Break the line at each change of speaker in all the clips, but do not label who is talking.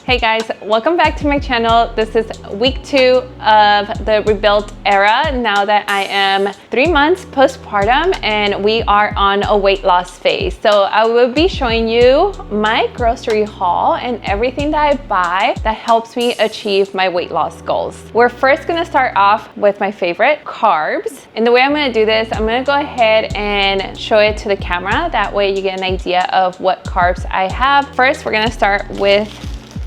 Hey guys, welcome back to my channel. This is week 2 of the rebuilt era now that I am 3 months postpartum and we are on a weight loss phase. So I will be showing you my grocery haul and everything that I buy that helps me achieve my weight loss goals. We're first gonna start off with my favorite, carbs. And the way I'm gonna do this, I'm gonna go ahead and show it to the camera. That way you get an idea of what carbs I have. First, we're gonna start with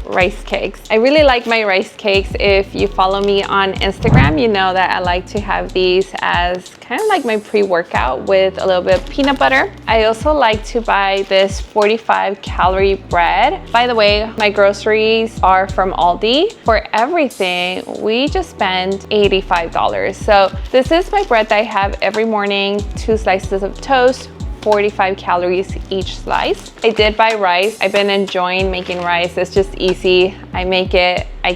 rice cakes. I really like my rice cakes. If you follow me on Instagram, you know that I like to have these as kind of like my pre-workout with a little bit of peanut butter. I also like to buy this 45 calorie bread. By the way, my groceries are from Aldi. For everything, we just spend $85. So this is my bread that I have every morning, 2 slices of toast, 45 calories each slice. I did buy rice. I've been enjoying making rice. It's just easy. I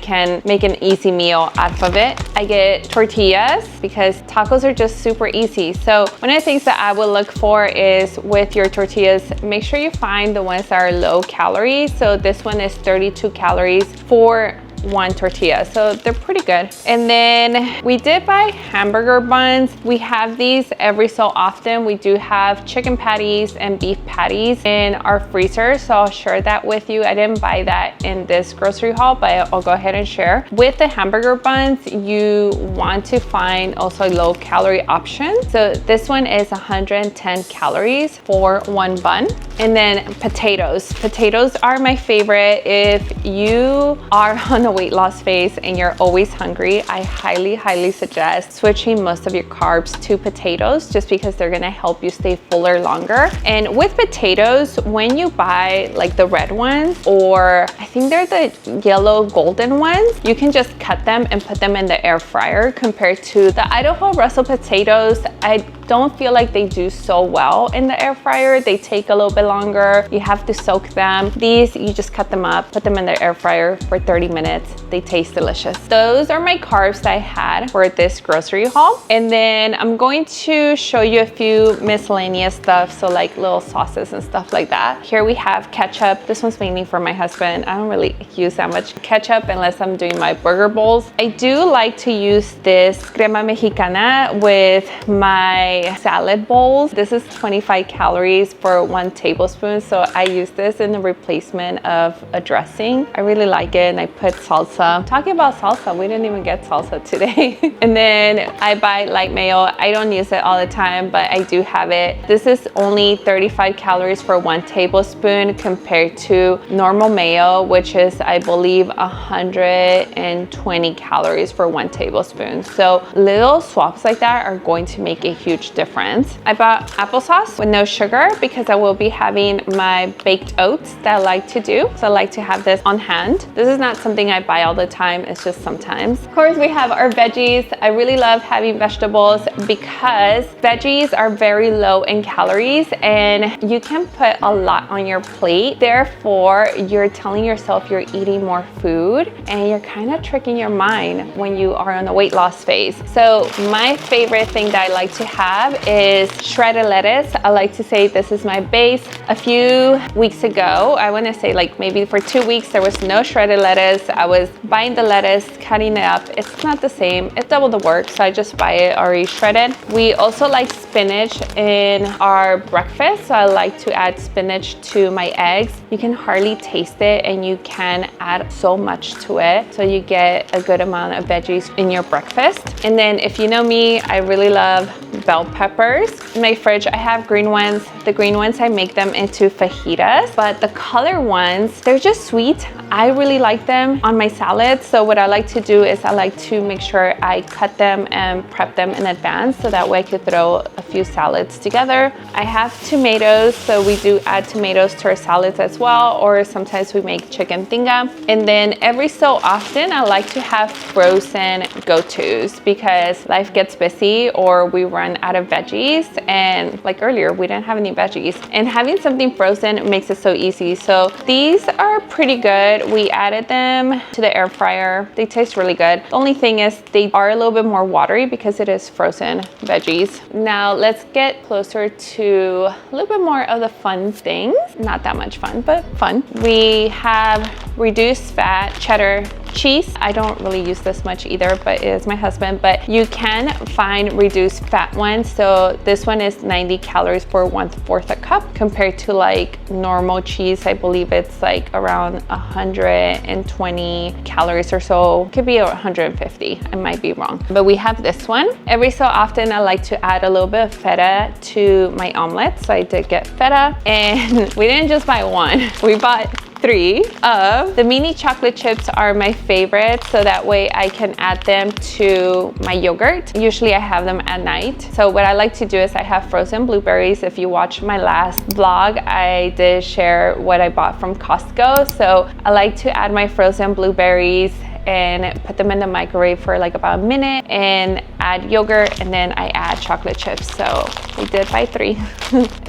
can make an easy meal out of it. I get tortillas because tacos are just super easy. So one of the things that I will look for is with your tortillas, make sure you find the ones that are low calories. So this one is 32 calories for 1 tortilla, so they're pretty good. And then we did buy hamburger buns. We have these every so often. We do have chicken patties and beef patties in our freezer, so I'll share that with you. I didn't buy that in this grocery haul, but I'll go ahead and share. With the hamburger buns, you want to find also a low calorie option. So this one is 110 calories for 1 bun. And then potatoes. Potatoes are my favorite. If you are on a weight loss phase and you're always hungry, I highly suggest switching most of your carbs to potatoes just because they're gonna help you stay fuller longer. And with potatoes, when you buy like the red ones, or I think they're the yellow golden ones, you can just cut them and put them in the air fryer. Compared to the Idaho Russell potatoes, I don't feel like they do so well in the air fryer. They take a little bit longer. You have to soak them. These, you just cut them up, put them in the air fryer for 30 minutes. They taste delicious. Those are my carbs that I had for this grocery haul. And then I'm going to show you a few miscellaneous stuff. So like little sauces and stuff like that. Here we have ketchup. This one's mainly for my husband. I don't really use that much ketchup unless I'm doing my burger bowls. I do like to use this crema mexicana with my salad bowls. This is 25 calories for 1 tablespoon. So I use this in the replacement of a dressing. I really like it, and I put salsa. Talking about salsa, we didn't even get salsa today. And then I buy light mayo. I don't use it all the time, but I do have it. This is only 35 calories for 1 tablespoon compared to normal mayo, which is, I believe, 120 calories for 1 tablespoon. So little swaps like that are going to make a huge difference. I bought applesauce with no sugar because I will be having my baked oats that I like to do. So I like to have this on hand. This is not something I buy all the time. It's just sometimes. Of course, we have our veggies. I really love having vegetables because veggies are very low in calories and you can put a lot on your plate. Therefore, you're telling yourself you're eating more food and you're kind of tricking your mind when you are on a weight loss phase. So my favorite thing that I like to have is shredded lettuce. I like to say this is my base. A few weeks ago, I want to say like maybe for 2 weeks, there was no shredded lettuce. I was buying the lettuce, cutting it up. It's not the same. It's double the work, so I just buy it already shredded. We also like spinach in our breakfast, so I like to add spinach to my eggs. You can hardly taste it and you can add so much to it, so you get a good amount of veggies in your breakfast. And then if you know me, I really love bell peppers. In my fridge, I have green ones. The green ones, I make them into fajitas, but the color ones, they're just sweet. I really like them on my salads. So what I like to do is I like to make sure I cut them and prep them in advance so that way I could throw a few salads together. I have tomatoes, so we do add tomatoes to our salads as well, or sometimes we make chicken tinga. And then every so often, I like to have frozen go-tos because life gets busy or we run out of veggies, and like earlier we didn't have any veggies, and having something frozen makes it so easy. So these are pretty good. but we added them to the air fryer. They taste really good. The only thing is they are a little bit more watery because it is frozen veggies. Now let's get closer to a little bit more of the fun things. Not that much fun, but fun. We have reduced fat cheddar cheese. I don't really use this much either, but it is my husband. But you can find reduced fat ones. So this one is 90 calories for 1/4 a cup compared to like normal cheese. I believe it's like around 120 calories or so. Could be 150. I might be wrong. But we have this one. Every so often I like to add a little bit of feta to my omelet. So I did get feta, and we didn't just buy one. We bought 3 of the mini chocolate chips. Are my favorite, so that way I can add them to my yogurt. Usually I have them at night. So what I like to do is I have frozen blueberries. If you watch my last vlog, I did share what I bought from Costco. So I like to add my frozen blueberries and put them in the microwave for like about a minute and add yogurt, and then I add chocolate chips. So we did buy 3.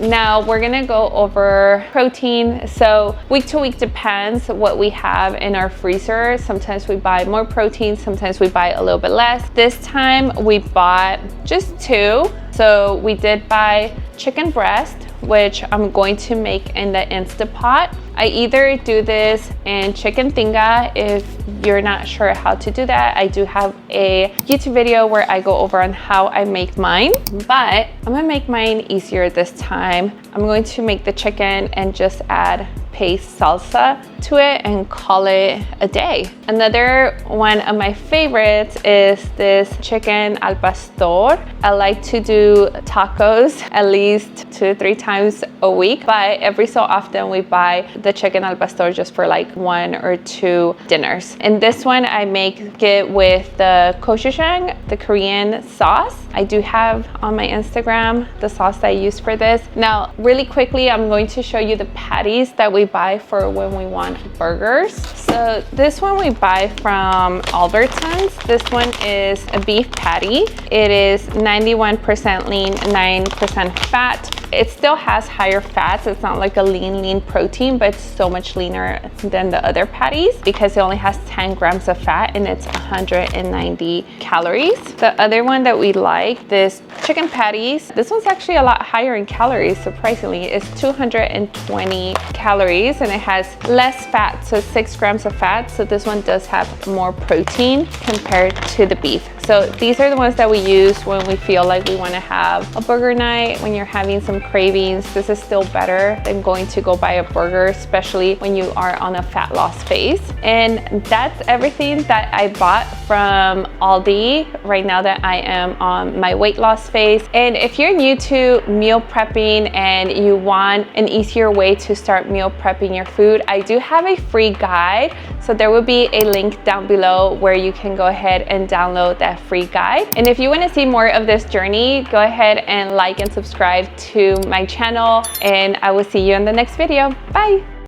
Now we're gonna go over protein. So week to week depends what we have in our freezer. Sometimes we buy more protein, sometimes we buy a little bit less. This time we bought just 2. So we did buy chicken breast, which I'm going to make in the Instapot. I either do this in chicken tinga. If you're not sure how to do that, I do have a YouTube video where I go over on how I make mine, but I'm gonna make mine easier this time. I'm going to make the chicken and just add paste salsa to it and call it a day. Another one of my favorites is this chicken al pastor. I like to do tacos at least 2 to 3 times a week, but every so often we buy the chicken al pastor just for like 1 or 2 dinners. And this one I make it with the gochujang, the Korean sauce. I do have on my Instagram the sauce that I use for this. Now, really quickly, I'm going to show you the patties that we buy for when we want burgers. So this one we buy from Albertsons. This one is a beef patty. It is 91% lean, 9% fat. It still has higher fats. It's not like a lean protein, but it's so much leaner than the other patties because it only has 10 grams of fat and it's 190 calories. The other one that we like, this chicken patties. This one's actually a lot higher in calories, surprisingly. It's 220 calories and it has less fat, so 6 grams of fat. So this one does have more protein compared to the beef. So these are the ones that we use when we feel like we want to have a burger night, when you're having some cravings. This is still better than going to go buy a burger, especially when you are on a fat loss phase. And that's everything that I bought from Aldi right now that I am on my weight loss phase. And if you're new to meal prepping and you want an easier way to start meal prepping your food, I do have a free guide. So there will be a link down below where you can go ahead and download that free guide. And if you want to see more of this journey, go ahead and like and subscribe to my channel, and I will see you in the next video. Bye.